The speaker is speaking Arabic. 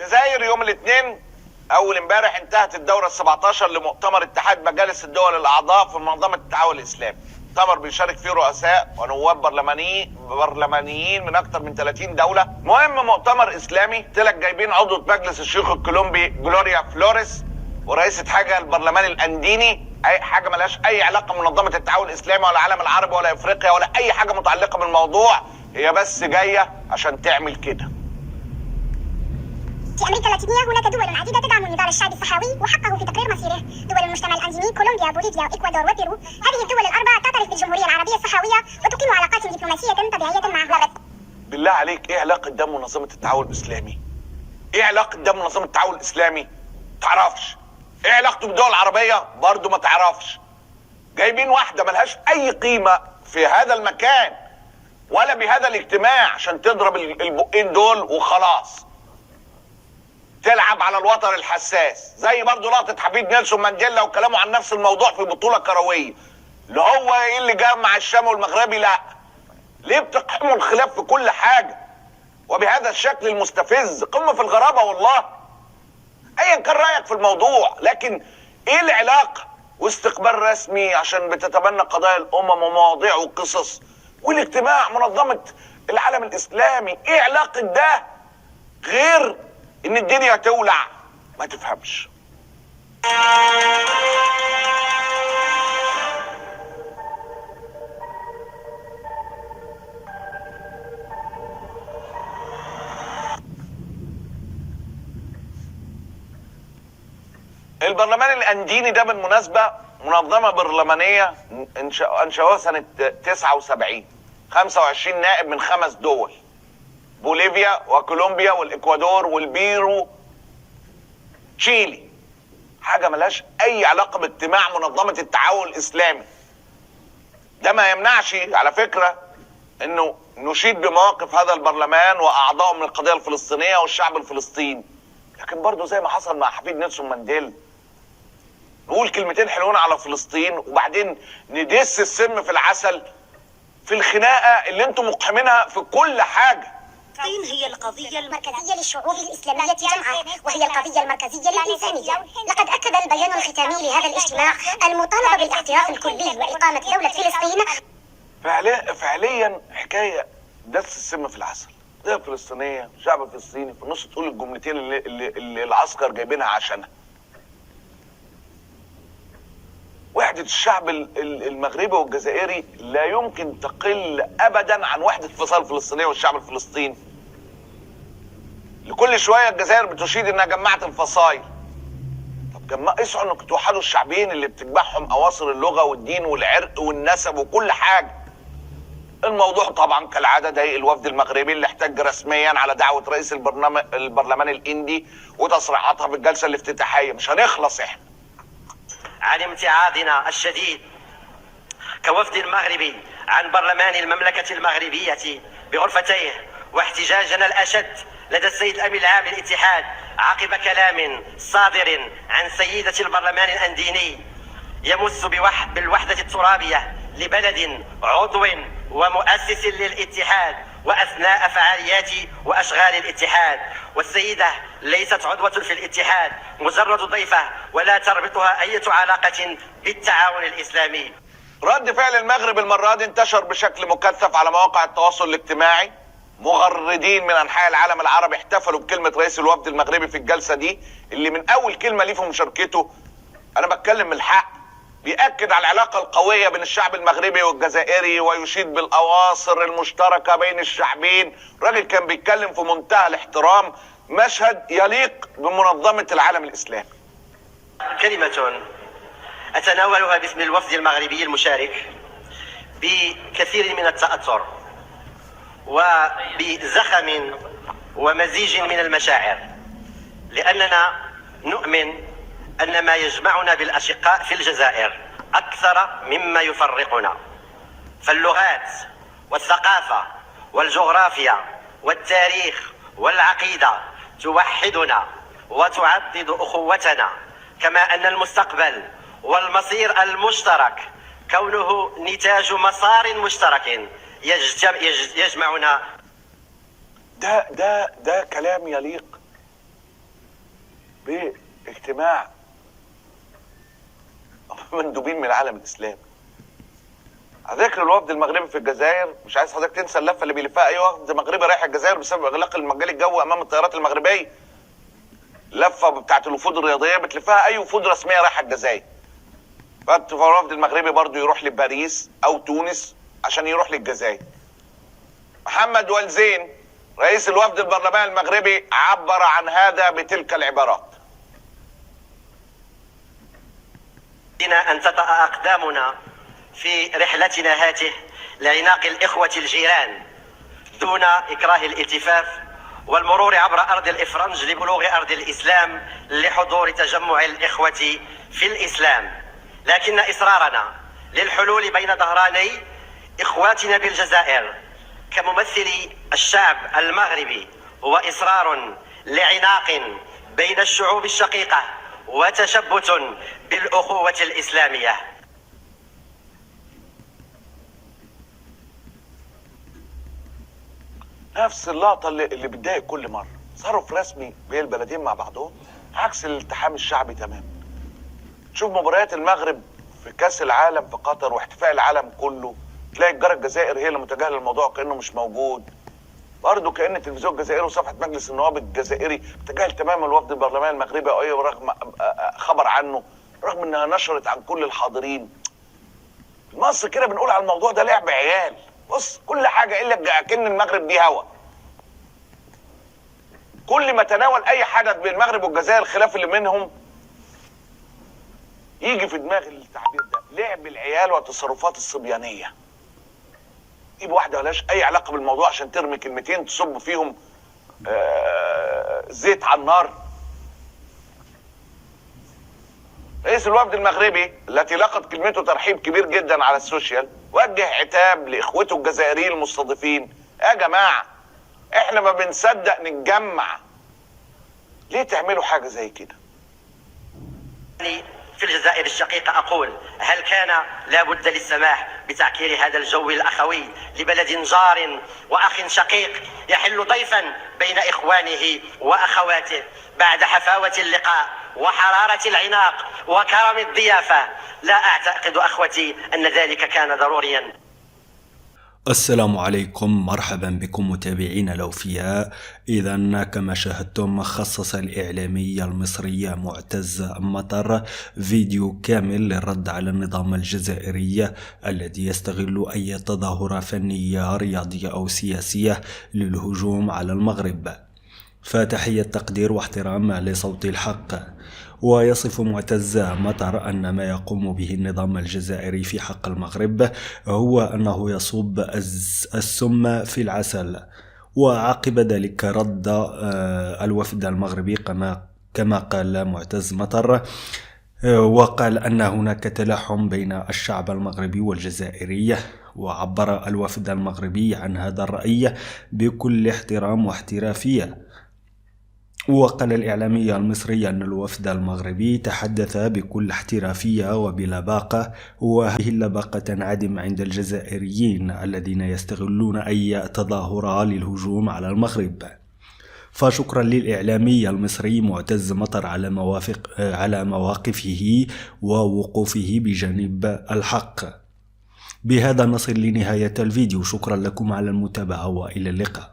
الجزائر يوم الاثنين اول امبارح انتهت الدوره ال17 لمؤتمر اتحاد مجالس الدول الاعضاء في منظمه التعاون الاسلامي. مؤتمر بيشارك فيه رؤساء ونواب برلمانيين من اكثر من 30 دوله. مهم مؤتمر اسلامي. طلع جايبين عضو مجلس الشيوخ الكولومبي جلوريا فلوريس ورئيسة حاجه البرلمان الانديني، اي حاجه ملهاش اي علاقه بمنظمه التعاون الاسلامي ولا العالم العربي ولا افريقيا ولا اي حاجه متعلقه بالموضوع، هي بس جايه عشان تعمل كده. في أمريكا اللاتينية هناك دول عديدة تدعم النضال الشعبي الصحراوي وحقه في تقرير مصيره. دول المجتمع الأنديني كولومبيا، بوليفيا، وإكوادور وبيرو. هذه الدول الأربع تعترف بالجمهورية العربية الصحراوية وتقيم علاقات دبلوماسية طبيعية معها. بالله عليك ايه علاقة ده بمنظمة التعاون الإسلامي؟ ايه علاقة ده بمنظمة التعاون الإسلامي؟ تعرفش. ايه علاقته بالدول العربية؟ برضو ما تعرفش. جايبين واحدة ملهاش أي قيمة في هذا المكان ولا بهذا الاجتماع عشان تضرب البقين دول وخلاص. تلعب على الوتر الحساس زي برضو لقطة حفيد نيلسون مانديلا وكلامه عن نفس الموضوع في بطولة كروية. اللي هو ايه اللي جمع الشام والمغربي؟ لا. ليه بتقحموا الخلاف في كل حاجة وبهذا الشكل المستفز؟ قمة في الغرابة والله. ايا كان رأيك في الموضوع، لكن ايه العلاقة؟ واستقبال رسمي عشان بتتبنى قضايا الامم ومواضيع وقصص، والاجتماع منظمة العالم الاسلامي، ايه علاقة ده غير ان الدنيا تولع؟ ما تفهمش. البرلمان الانديني ده بالمناسبة منظمة برلمانية انشأوها سنة 79، 25 نائب من 5 دول: بوليفيا وكولومبيا والاكوادور والبيرو، تشيلي. حاجة ملهاش اي علاقة باجتماع منظمة التعاون الاسلامي. ده ما يمنعش على فكرة انه نشيد بمواقف هذا البرلمان واعضائه من القضية الفلسطينية والشعب الفلسطيني، لكن برضو زي ما حصل مع حفيد نيلسون مانديلا نقول كلمتين حلوين على فلسطين وبعدين ندس السم في العسل في الخناقة اللي انتم مقحمينها في كل حاجة. فلسطين هي القضية المركزية للشعوب الإسلامية جمعاء، وهي القضية المركزية للإنسانية. لقد أكد البيان الختامي لهذا الاجتماع المطالبة بالاعتراف الكلي وإقامة دولة فلسطين. فعليا حكاية دس السم في العسل. القضية الفلسطينية، الشعب الفلسطيني، في النص تقول الجملتين اللي العسكر جايبينها عشانها. وحدة الشعب المغربي والجزائري لا يمكن تقل ابدا عن وحدة الفصائل الفلسطينية والشعب الفلسطيني. لكل شوية الجزائر بتشيد انها جمعت الفصائل. طب اسعوا انكم توحدوا الشعبين اللي بتجمعهم اواصر اللغة والدين والعرق والنسب وكل حاجة. الموضوع طبعا كالعادة ضايق الوفد المغربي اللي احتج رسميا على دعوة رئيس البرلمان الاندي وتصريحاتها في الجلسة الافتتاحية. مش هنخلص احنا عن امتعاضنا الشديد كوفد مغربي عن برلمان المملكة المغربية بغرفتيه، واحتجاجنا الأشد لدى السيد الأمين العام للاتحاد عقب كلام صادر عن سيدة البرلمان الأنديني يمس بالوحدة الترابية لبلد عضو ومؤسس للاتحاد وأثناء فعاليات وأشغال الاتحاد. والسيدة ليست عضوة في الاتحاد، مجرد ضيفة ولا تربطها أي علاقة بالتعاون الإسلامي. رد فعل المغرب المرة دي انتشر بشكل مكثف على مواقع التواصل الاجتماعي. مغردين من أنحاء العالم العربي احتفلوا بكلمة رئيس الوفد المغربي في الجلسة دي، اللي من أول كلمة ليه في مشاركته أنا بتكلم من الحق بيأكد على العلاقة القوية بين الشعب المغربي والجزائري ويشيد بالأواصر المشتركة بين الشعبين. الراجل كان بيتكلم في منتهى الاحترام، مشهد يليق بمنظمة العالم الإسلامي. كلمة أتناولها باسم الوفد المغربي المشارك بكثير من التأثر وبزخم ومزيج من المشاعر، لأننا نؤمن أن ما يجمعنا بالأشقاء في الجزائر أكثر مما يفرقنا، فاللغات والثقافة والجغرافيا والتاريخ والعقيدة توحدنا وتعضد أخوتنا، كما أن المستقبل والمصير المشترك كونه نتاج مسار مشترك يجمعنا. ده كلام يليق باجتماع مندوبين من العالم الاسلامي. على ذكر الوفد المغربي في الجزائر، مش عايز حضرتك تنسى اللفه اللي بيلفها اي وفد مغربي رايح الجزائر بسبب اغلاق المجال الجوي امام الطيارات المغربيه. اللفه بتاعت الوفود الرياضيه بتلفها اي وفود رسميه رايحه الجزائر. فالوفد المغربي برضو يروح لباريس او تونس عشان يروح للجزائر. محمد والزين رئيس الوفد البرلماني المغربي عبر عن هذا بتلك العبارات: أن تطأ أقدامنا في رحلتنا هذه لعناق الإخوة الجيران دون إكراه الالتفاف والمرور عبر أرض الإفرنج لبلوغ أرض الإسلام لحضور تجمع الإخوة في الإسلام. لكن إصرارنا للحلول بين ظهراني إخواتنا بالجزائر كممثلي الشعب المغربي هو إصرار لعناق بين الشعوب الشقيقة وتشبت بالأخوة الإسلامية. نفس اللقطه اللي بتضايق كل مره. تصرف رسمي بين البلدين مع بعضهم عكس الالتحام الشعبي تماما. شوف مباريات المغرب في كاس العالم في قطر واحتفاء العالم كله، تلاقي الجاره الجزائر هي اللي متجاهله الموضوع كانه مش موجود. برضه كان التلفزيون الجزائري وصفحه مجلس النواب الجزائري تجاهل تماما الوفد البرلماني المغربي او اي رغم خبر عنه، رغم انها نشرت عن كل الحاضرين. مصر كده بنقول على الموضوع ده لعب عيال. بص كل حاجه الا كأن المغرب دي هوا. كل ما تناول اي حدث بين المغرب والجزائر الخلاف اللي منهم يجي في دماغ التعبير ده لعب العيال والتصرفات الصبيانيه. جيب واحده ملهاش اي علاقه بالموضوع عشان ترمي كلمتين تصب فيهم زيت على النار. رئيس الوفد المغربي التي لقت كلمته ترحيب كبير جدا على السوشيال وجه عتاب لاخوته الجزائريين المستضيفين: يا جماعه احنا ما بنصدق نتجمع، ليه تعملوا حاجه زي كده؟ في الجزائر الشقيقة أقول: هل كان لابد للسماح بتعكير هذا الجو الأخوي لبلد جار وأخ شقيق يحل ضيفا بين إخوانه وأخواته بعد حفاوة اللقاء وحرارة العناق وكرم الضيافة؟ لا أعتقد أخوتي أن ذلك كان ضروريا. السلام عليكم، مرحبا بكم متابعينا الأوفياء. إذا كما شاهدتم خصص الإعلامي المصري معتز مطر فيديو كامل للرد على النظام الجزائري الذي يستغل أي تظاهرة فنية رياضية أو سياسية للهجوم على المغرب. فتحية تقدير واحترام لصوت الحق. ويصف معتز مطر أن ما يقوم به النظام الجزائري في حق المغرب هو أنه يصب السم في العسل. وعقب ذلك رد الوفد المغربي كما قال معتز مطر، وقال أن هناك تلاحم بين الشعب المغربي والجزائري. وعبر الوفد المغربي عن هذا الرأي بكل احترام واحترافية. وقال الإعلامي المصري أن الوفد المغربي تحدث بكل احترافية وبلباقة، وهذه اللباقة تنعدم عند الجزائريين الذين يستغلون أي تظاهرة للهجوم على المغرب. فشكرا للإعلامي المصري معتز مطر على مواقفه ووقوفه بجانب الحق. بهذا نصل لنهاية الفيديو. شكرا لكم على المتابعة وإلى اللقاء.